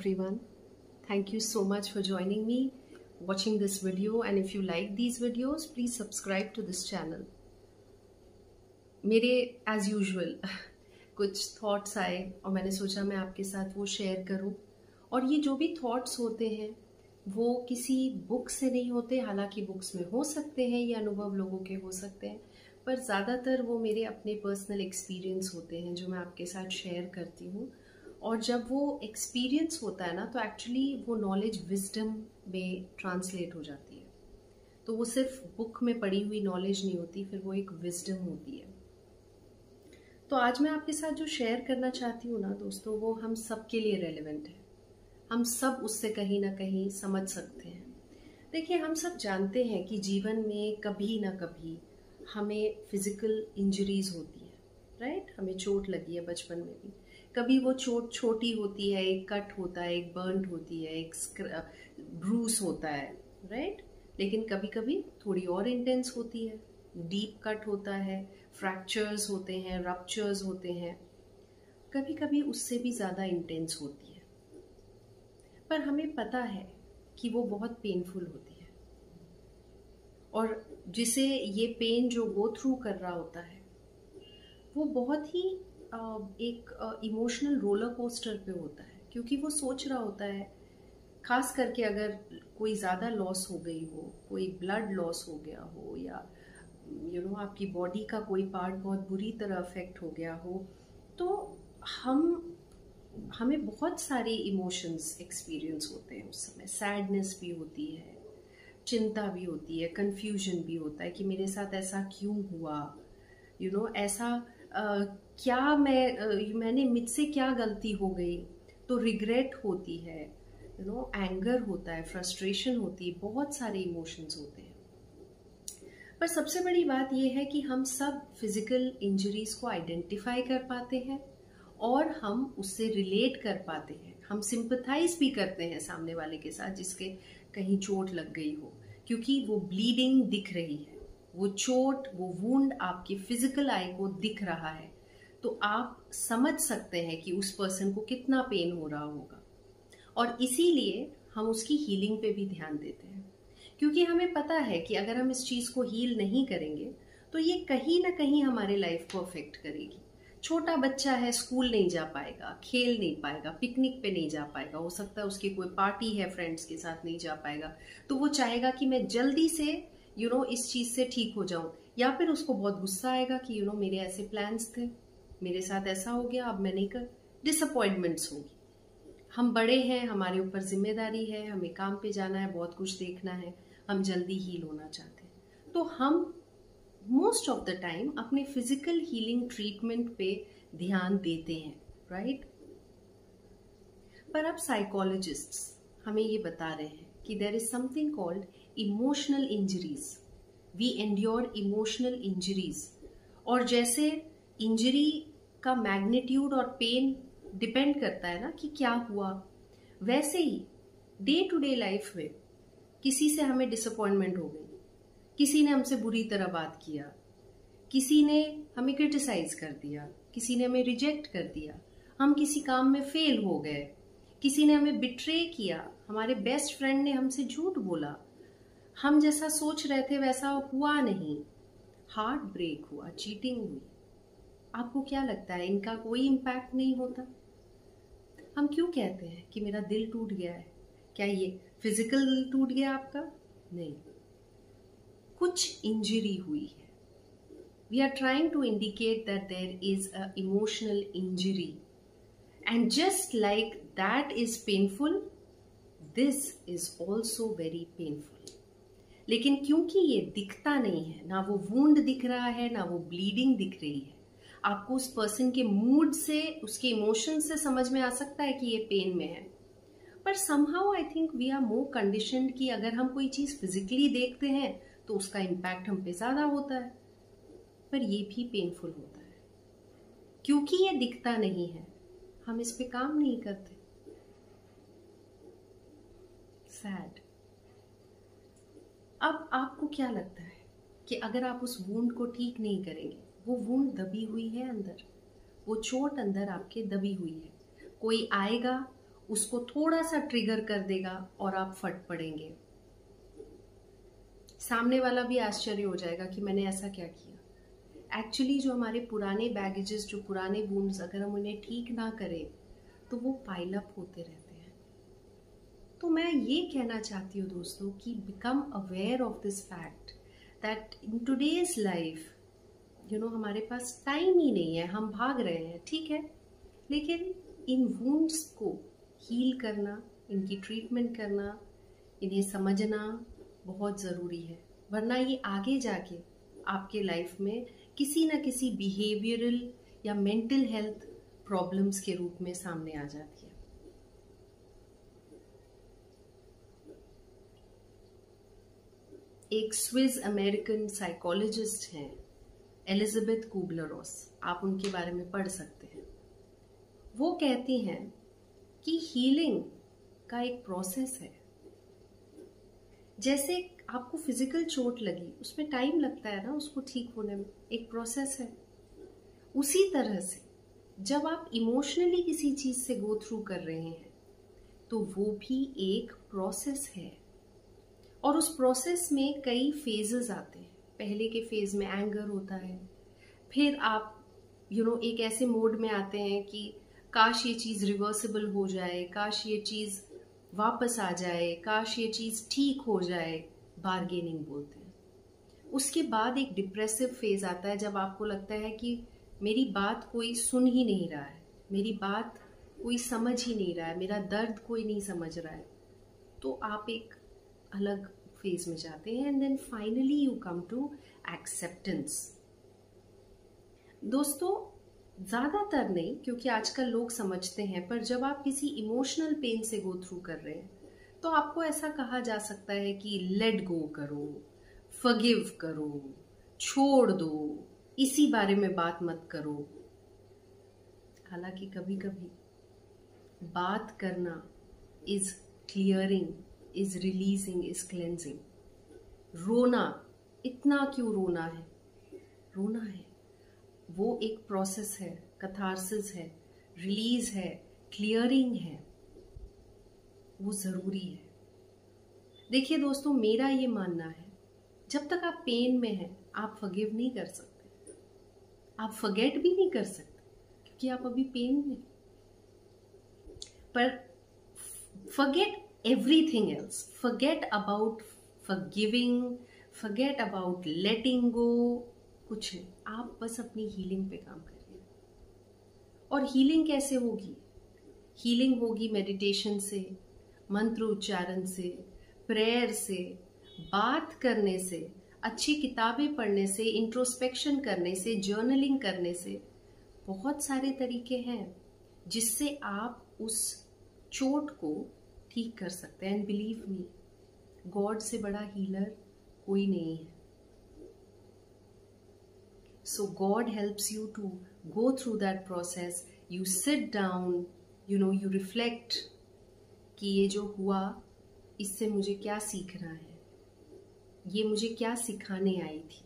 everyone. Thank you so much for joining me, watching this video, and if you like these videos, please subscribe to this channel. मेरे as usual कुछ thoughts आए और मैंने सोचा मैं आपके साथ वो शेयर करूं। और ये जो भी thoughts होते हैं वो किसी बुक से नहीं होते, हालांकि बुक्स में हो सकते हैं, ये अनुभव लोगों के हो सकते हैं, पर ज़्यादातर वो मेरे अपने पर्सनल एक्सपीरियंस होते हैं जो मैं आपके साथ शेयर करती हूँ। और जब वो एक्सपीरियंस होता है ना, तो एक्चुअली वो नॉलेज विजडम में ट्रांसलेट हो जाती है। तो वो सिर्फ बुक में पढ़ी हुई नॉलेज नहीं होती, फिर वो एक विजडम होती है। तो आज मैं आपके साथ जो शेयर करना चाहती हूँ ना दोस्तों, वो हम सब के लिए रेलेवेंट है। हम सब उससे कहीं ना कहीं समझ सकते हैं। देखिए, हम सब जानते हैं कि जीवन में कभी ना कभी हमें फिजिकल इंजरीज होती है, राइट? हमें चोट लगी है बचपन में भी। कभी वो चोट छोटी होती है, एक कट होता है, एक बर्न होती है, एक ब्रूस होता है, राइट? लेकिन कभी कभी थोड़ी और इंटेंस होती है, डीप कट होता है, फ्रैक्चर्स होते हैं, रप्चर्स होते हैं, कभी कभी उससे भी ज़्यादा इंटेंस होती है। पर हमें पता है कि वो बहुत पेनफुल होती है, और जिसे ये पेन जो गो थ्रू कर रहा होता है वो बहुत ही एक इमोशनल रोलर कोस्टर पे होता है, क्योंकि वो सोच रहा होता है, खास करके अगर कोई ज़्यादा लॉस हो गई हो, कोई ब्लड लॉस हो गया हो, या आपकी बॉडी का कोई पार्ट बहुत बुरी तरह अफेक्ट हो गया हो, तो हमें बहुत सारे इमोशंस एक्सपीरियंस होते हैं उस समय। सैडनेस भी होती है, चिंता भी होती है, कंफ्यूजन भी होता है कि मेरे साथ ऐसा क्यों हुआ, ऐसा क्या मैंने मुझसे क्या गलती हो गई। तो रिग्रेट होती है, एंगर होता है, फ्रस्ट्रेशन होती है, बहुत सारे इमोशंस होते हैं। पर सबसे बड़ी बात यह है कि हम सब फिजिकल इंजरीज को आइडेंटिफाई कर पाते हैं और हम उससे रिलेट कर पाते हैं। हम सिंपथाइज भी करते हैं सामने वाले के साथ जिसके कहीं चोट लग गई हो, क्योंकि वो ब्लीडिंग दिख रही है, वो चोट, वो वुंड आपकी फिजिकल आई को दिख रहा है, तो आप समझ सकते हैं कि उस पर्सन को कितना पेन हो रहा होगा। और इसीलिए हम उसकी हीलिंग पे भी ध्यान देते हैं, क्योंकि हमें पता है कि अगर हम इस चीज को हील नहीं करेंगे तो ये कहीं ना कहीं हमारे लाइफ को अफेक्ट करेगी। छोटा बच्चा है, स्कूल नहीं जा पाएगा, खेल नहीं पाएगा, पिकनिक पे नहीं जा पाएगा, हो सकता है उसकी कोई पार्टी है, फ्रेंड्स के साथ नहीं जा पाएगा, तो वो चाहेगा कि मैं जल्दी से इस चीज से ठीक हो जाऊं। या फिर उसको बहुत गुस्सा आएगा कि मेरे ऐसे प्लान्स थे, मेरे साथ ऐसा हो गया, अब मैं नहीं कर, डिसअपॉइंटमेंट्स होगी। हम बड़े हैं, हमारे ऊपर जिम्मेदारी है, हमें काम पे जाना है, बहुत कुछ देखना है, हम जल्दी हील होना चाहते हैं, तो हम मोस्ट ऑफ द टाइम अपने फिजिकल हीलिंग ट्रीटमेंट पे ध्यान देते हैं, राइट? पर अब साइकोलॉजिस्ट्स हमें ये बता रहे हैं कि there is something called emotional injuries. We endure emotional injuries, और जैसे इंजरी का मैग्नीट्यूड और पेन डिपेंड करता है ना कि क्या हुआ, वैसे ही डे टू डे लाइफ में किसी से हमें डिसअपॉइंटमेंट हो गई, किसी ने हमसे बुरी तरह बात किया, किसी ने हमें क्रिटिसाइज कर दिया, किसी ने हमें रिजेक्ट कर दिया, हम किसी काम में फेल हो गए, किसी ने हमें बिट्रे किया, हमारे बेस्ट फ्रेंड ने हमसे झूठ बोला, हम जैसा सोच रहे थे वैसा हुआ नहीं, हार्ट ब्रेक हुआ, चीटिंग हुई। आपको क्या लगता है, इनका कोई इम्पैक्ट नहीं होता? हम क्यों कहते हैं कि मेरा दिल टूट गया है? क्या ये फिजिकल दिल टूट गया आपका? नहीं, कुछ इंजरी हुई है। We are trying to indicate that there is a emotional injury, and just like that is painful, this is also very painful. लेकिन क्योंकि ये दिखता नहीं है, ना वो वुंड दिख रहा है, ना वो ब्लीडिंग दिख रही है, आपको उस पर्सन के मूड से, उसके इमोशन से समझ में आ सकता है कि ये पेन में है। पर somehow I think we are more conditioned कि अगर हम कोई चीज फिजिकली देखते हैं तो उसका इम्पैक्ट हम पे ज्यादा होता है, पर ये भी पेनफुल होता है। क्योंकि ये दिखता नहीं है, हम इस पे काम नहीं करते। सैड। अब आपको क्या लगता है कि अगर आप उस वुंड को ठीक नहीं करेंगे, वो वुंड दबी हुई है अंदर, वो चोट अंदर आपके दबी हुई है, कोई आएगा उसको थोड़ा सा ट्रिगर कर देगा और आप फट पड़ेंगे। सामने वाला भी आश्चर्य हो जाएगा कि मैंने ऐसा क्या किया। एक्चुअली जो हमारे पुराने बैगेजेस, जो पुराने वुंड्स, अगर हम उन्हें ठीक ना करें तो वो पाइल अप होते रहते हैं। तो मैं ये कहना चाहती हूँ दोस्तों कि become aware of this fact that in today's life हमारे पास टाइम ही नहीं है, हम भाग रहे हैं, ठीक है, लेकिन इन वुंड्स को हील करना, इनकी ट्रीटमेंट करना, इन्हें समझना बहुत ज़रूरी है, वरना ये आगे जाके आपके लाइफ में किसी न किसी बिहेवियरल या मेंटल हेल्थ प्रॉब्लम्स के रूप में सामने आ जाती है। एक स्विस अमेरिकन साइकोलॉजिस्ट हैं एलिजाबेथ कुबलर-रॉस, आप उनके बारे में पढ़ सकते हैं। वो कहती हैं कि हीलिंग का एक प्रोसेस है। जैसे आपको फिजिकल चोट लगी, उसमें टाइम लगता है ना उसको ठीक होने में, एक प्रोसेस है। उसी तरह से जब आप इमोशनली किसी चीज से गो थ्रू कर रहे हैं तो वो भी एक प्रोसेस है, और उस प्रोसेस में कई फेजेस आते हैं। पहले के फेज में एंगर होता है, फिर आप एक ऐसे मोड में आते हैं कि काश ये चीज रिवर्सिबल हो जाए, काश ये चीज वापस आ जाए, काश ये चीज ठीक हो जाए, बार्गेनिंग बोलते हैं। उसके बाद एक डिप्रेसिव फेज आता है जब आपको लगता है कि मेरी बात कोई सुन ही नहीं रहा है, मेरी बात कोई समझ ही नहीं रहा है, मेरा दर्द कोई नहीं समझ रहा है, तो आप एक अलग फेज में जाते हैं। And then finally you come to acceptance. दोस्तों ज्यादातर नहीं, क्योंकि आजकल लोग समझते हैं, पर जब आप किसी इमोशनल पेन से गो थ्रू कर रहे हैं तो आपको ऐसा कहा जा सकता है कि लेट गो करो, फॉरगिव करो, छोड़ दो, इसी बारे में बात मत करो। हालांकि कभी कभी बात करना is clearing, is releasing, is cleansing. रोना, इतना क्यों रोना है? रोना है, वो एक प्रोसेस है, कथारसिस है, रिलीज है, क्लियरिंग है, वो जरूरी है। देखिए दोस्तों, मेरा ये मानना है, जब तक आप पेन में हैं आप फॉरगिव नहीं कर सकते, आप फॉरगेट भी नहीं कर सकते, क्योंकि आप अभी पेन में। पर forget everything else, forget about forgiving, forget about letting go, कुछ नहीं, आप बस अपनी हीलिंग पे काम करिए। और हीलिंग कैसे होगी? हीलिंग होगी मेडिटेशन से, मंत्र उच्चारण से, प्रेयर से, बात करने से, अच्छी किताबें पढ़ने से, इंट्रोस्पेक्शन करने से, जर्नलिंग करने से। बहुत सारे तरीके हैं जिससे आप उस चोट को ठीक कर सकते हैं। एंड बिलीव मी, गॉड से बड़ा हीलर कोई नहीं है। So God helps you to go through that process. You sit down, you reflect कि ये जो हुआ इससे मुझे क्या सीखना है, ये मुझे क्या सिखाने आई थी।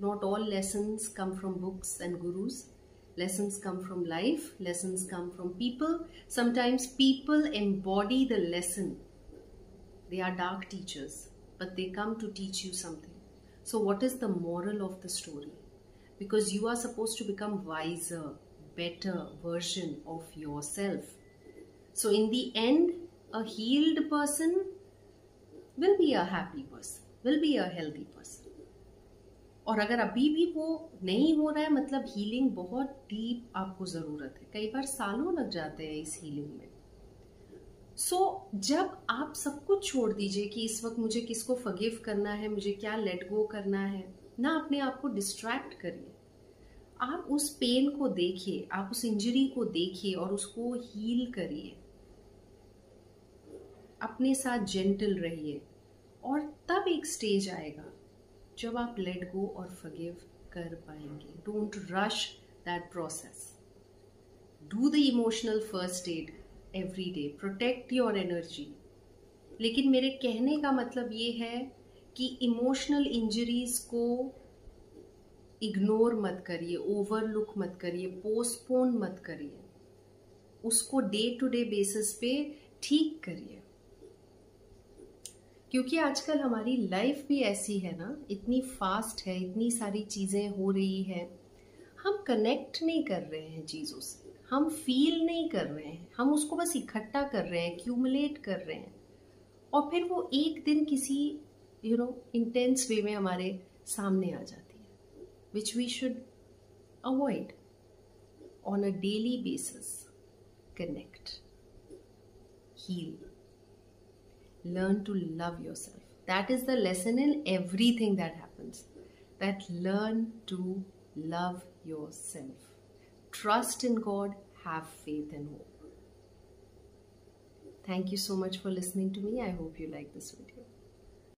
Not all lessons come from books and gurus. Lessons come from life. Lessons come from people. Sometimes people embody the lesson. They are dark teachers, but they come to teach you something. So what is the moral of the story? Because you are supposed to become wiser, better version of yourself. So in the end, a healed person will be a happy person, will be a healthy person. और अगर अभी भी वो नहीं हो रहा है, मतलब हीलिंग बहुत डीप आपको जरूरत है, कई बार सालों लग जाते हैं इस हीलिंग में। जब आप सब कुछ छोड़ दीजिए कि इस वक्त मुझे किसको फॉरगिव करना है, मुझे क्या लेट गो करना है, ना अपने आप को डिस्ट्रैक्ट करिए। आप उस पेन को देखिए, आप उस इंजरी को देखिए और उसको हील करिए। अपने साथ जेंटल रहिए, और तब एक स्टेज आएगा जब आप लेट गो और फॉरगिव कर पाएंगे। Don't rush that process. Do the emotional first aid every day, protect your energy. लेकिन मेरे कहने का मतलब ये है कि इमोशनल इंजरीज को इग्नोर मत करिए, ओवरलुक मत करिए, पोस्टपोन मत करिए। उसको डे टू डे बेसिस पे ठीक करिए। क्योंकि आजकल हमारी लाइफ भी ऐसी है ना, इतनी फास्ट है, इतनी सारी चीज़ें हो रही है, हम कनेक्ट नहीं कर रहे हैं चीज़ों से, हम फील नहीं कर रहे हैं, हम उसको बस इकट्ठा कर रहे हैं, एक्यूमुलेट कर रहे हैं, और फिर वो एक दिन किसी इंटेंस वे में हमारे सामने आ जाती है, which we should avoid on a daily basis. Connect, heal, learn to love yourself. That is the lesson in everything that happens. That learn to love yourself. Trust in God, have faith and hope. Thank you so much for listening to me. I hope you like this video.